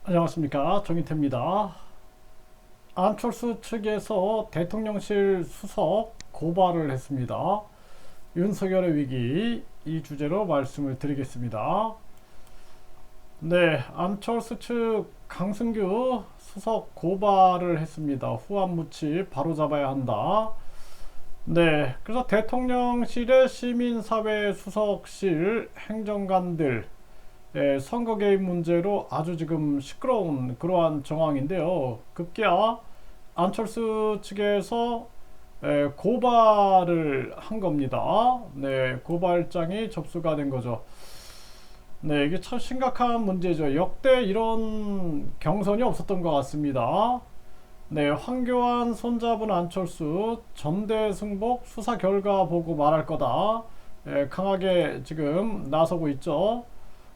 안녕하십니까, 정인태입니다. 안철수 측에서 대통령실 수석 고발을 했습니다. 윤석열의 위기, 이 주제로 말씀을 드리겠습니다. 네, 안철수 측 강승규 수석 고발을 했습니다. 후안무치 바로잡아야 한다. 네, 그래서 대통령실의 시민사회 수석실 행정관들 선거 개입 문제로 아주 지금 시끄러운 그러한 정황인데요. 급기야 안철수 측에서 고발을 한 겁니다. 네, 고발장이 접수가 된 거죠. 네, 이게 참 심각한 문제죠. 역대 이런 경선이 없었던 것 같습니다. 네, 황교안 손잡은 안철수 전대승복 수사 결과 보고 말할 거다. 강하게 지금 나서고 있죠.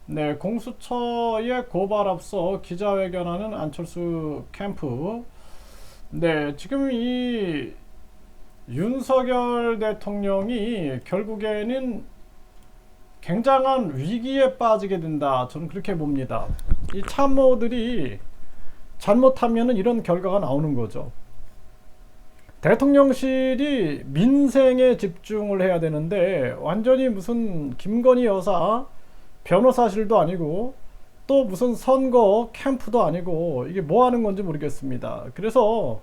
네, 공수처의 고발 앞서 기자회견하는 안철수 캠프. 네, 지금 이 윤석열 대통령이 결국에는 굉장한 위기에 빠지게 된다. 저는 그렇게 봅니다. 이 참모들이 잘못하면 이런 결과가 나오는 거죠. 대통령실이 민생에 집중을 해야 되는데 완전히 무슨 김건희 여사 변호사실도 아니고 또 무슨 선거 캠프도 아니고 이게 뭐 하는 건지 모르겠습니다. 그래서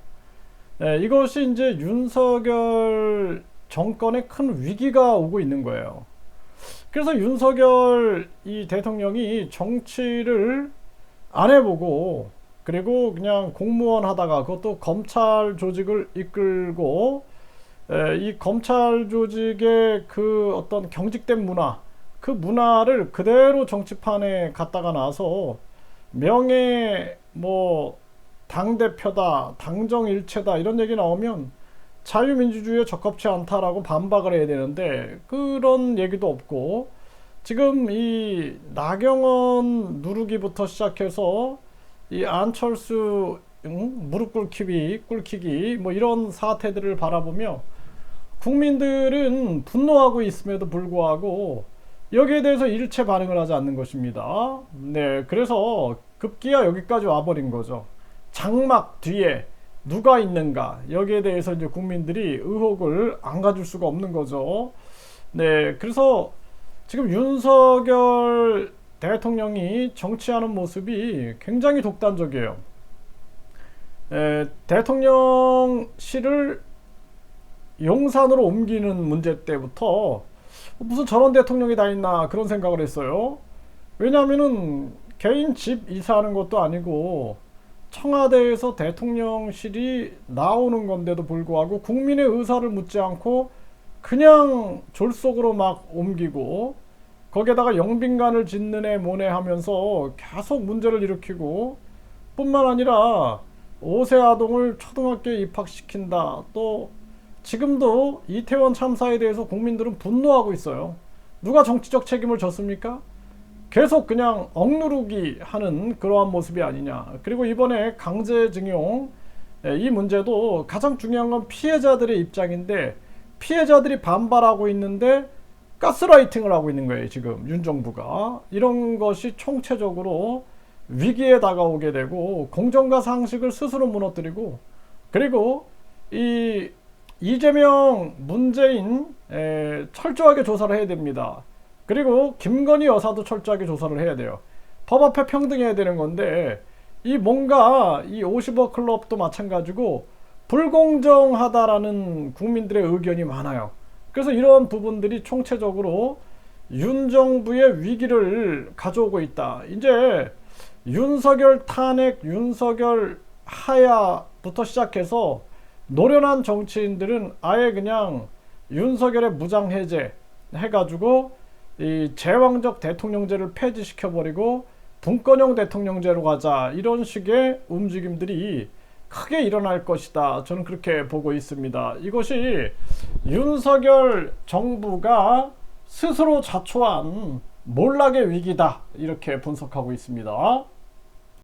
이것이 이제 윤석열 정권에 큰 위기가 오고 있는 거예요. 그래서 윤석열 이 대통령이 정치를 안 해보고 그리고 그냥 공무원 하다가 그것도 검찰 조직을 이끌고 이 검찰 조직의 그 어떤 경직된 문화, 그 문화를 그대로 정치판에 갖다가 놔서 명예 뭐 당대표다, 당정일체다 이런 얘기 나오면 자유민주주의에 적합치 않다라고 반박을 해야 되는데 그런 얘기도 없고 지금 이 나경원 누르기부터 시작해서 이 안철수 무릎 꿇히기 뭐 이런 사태들을 바라보며 국민들은 분노하고 있음에도 불구하고 여기에 대해서 일체 반응을 하지 않는 것입니다. 네, 그래서 급기야 여기까지 와버린 거죠. 장막 뒤에 누가 있는가 여기에 대해서 이제 국민들이 의혹을 안 가질 수가 없는 거죠. 네, 그래서 지금 윤석열 대통령이 정치하는 모습이 굉장히 독단적이에요. 대통령실을 용산으로 옮기는 문제 때부터 무슨 저런 대통령이 다 있나 그런 생각을 했어요. 왜냐하면은 개인 집 이사하는 것도 아니고 청와대에서 대통령실이 나오는 건데도 불구하고 국민의 의사를 묻지 않고 그냥 졸속으로 막 옮기고 거기에다가 영빈관을 짓는 애 뭐네 하면서 계속 문제를 일으키고 뿐만 아니라 5세 아동을 초등학교에 입학시킨다. 또 지금도 이태원 참사에 대해서 국민들은 분노하고 있어요. 누가 정치적 책임을 졌습니까? 계속 그냥 억누르기 하는 그러한 모습이 아니냐. 그리고 이번에 강제징용 이 문제도 가장 중요한 건 피해자들의 입장인데 피해자들이 반발하고 있는데 가스라이팅을 하고 있는 거예요. 지금 윤 정부가. 이런 것이 총체적으로 위기에 다가오게 되고 공정과 상식을 스스로 무너뜨리고 그리고 이 이재명, 문재인 철저하게 조사를 해야 됩니다. 그리고 김건희 여사도 철저하게 조사를 해야 돼요. 법 앞에 평등해야 되는 건데 이 뭔가 이 50억 클럽도 마찬가지고 불공정하다라는 국민들의 의견이 많아요. 그래서 이런 부분들이 총체적으로 윤 정부의 위기를 가져오고 있다. 이제 윤석열 탄핵, 윤석열 하야부터 시작해서 노련한 정치인들은 아예 그냥 윤석열의 무장해제 해가지고 이 제왕적 대통령제를 폐지시켜버리고 분권형 대통령제로 가자 이런 식의 움직임들이 크게 일어날 것이다. 저는 그렇게 보고 있습니다. 이것이 윤석열 정부가 스스로 자초한 몰락의 위기다. 이렇게 분석하고 있습니다.